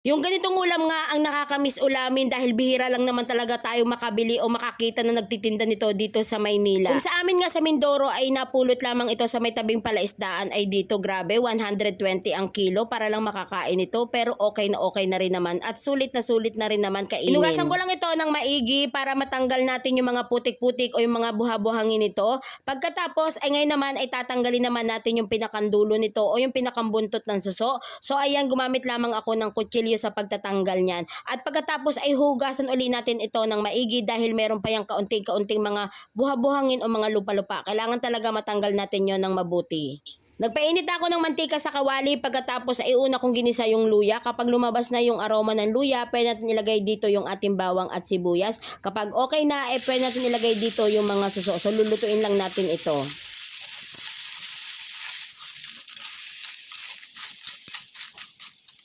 Yung ganitong ulam nga ang nakakamiss ulamin dahil bihira lang naman talaga tayo makabili o makakita na nagtitinda nito dito sa Maynila. Kung sa amin nga sa Mindoro ay napulot lamang ito sa may tabing palaisdaan, ay dito grabe 120 ang kilo para lang makakain ito, pero okay na rin naman at sulit na rin naman kainin. Inugasan ko lang ito ng maigi para matanggal natin yung mga putik-putik o yung mga buha-buhangin nito. Pagkatapos ay ngayon naman ay tatanggalin naman natin yung pinakandulo nito o yung pinakambuntot ng suso. So ayan, gumamit lamang ako ng kutsilyo sa pagtatanggal niyan. At pagkatapos ay hugasan uli natin ito ng maigi dahil meron pa yung kaunting-kaunting mga buha-buhangin o mga lupa-lupa. Kailangan talaga matanggal natin yon ng mabuti. Nagpainit ako ng mantika sa kawali, pagkatapos ay una kong ginisa yung luya. Kapag lumabas na yung aroma ng luya, pwede natin ilagay dito yung ating bawang at sibuyas. Kapag okay na, pwede natin ilagay dito yung mga suso. So lulutuin lang natin ito.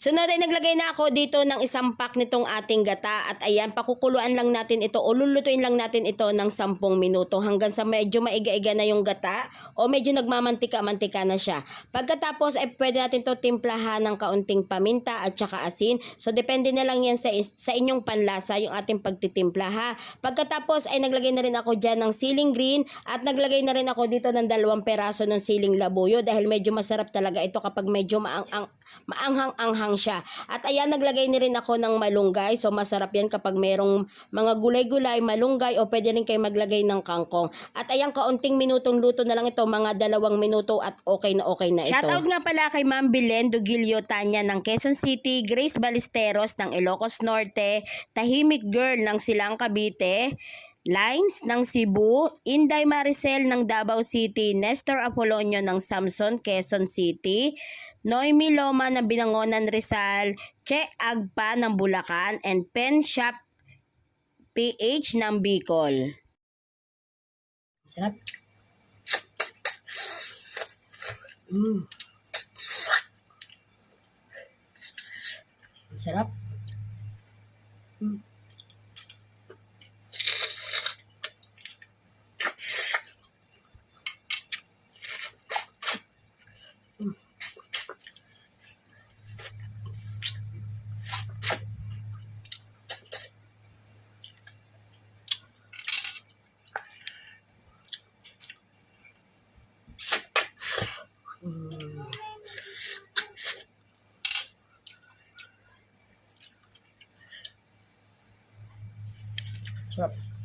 Sunod ay naglagay na ako dito ng isang pack nitong ating gata at ayan, pakukuluan lang natin ito o lulutuin lang natin ito ng 10 minuto hanggang sa medyo maiga-iga na yung gata o medyo nagmamantika-mantika na siya. Pagkatapos ay pwede natin to timplahan ng kaunting paminta at saka asin. So depende na lang yan sa inyong panlasa yung ating pagtitimpla ha. Pagkatapos ay naglagay na rin ako dyan ng siling green at naglagay na rin ako dito ng 2 peraso ng siling labuyo dahil medyo masarap talaga ito kapag medyo maanghang-anghang siya. At ayan, naglagay na rin ako ng malunggay. So masarap yan kapag merong mga gulay-gulay, malunggay o pwede rin kayo maglagay ng kangkong. At ayan, kaunting minutong luto na lang ito, mga 2 minuto at okay na ito. Shoutout nga pala kay Ma'am Belen Dugilio Tanya ng Quezon City, Grace Ballesteros ng Ilocos Norte, Tahimik Girl ng Silang Cavite, Lines ng Cebu, Inday Maricel ng Davao City, Nestor Apolonio ng Samson, Quezon City, Noemi Loma ng Binangonan, Rizal, Che Agpa ng Bulacan, and Pen Shop PH ng Bicol. Sarap. Sarap. Sarap.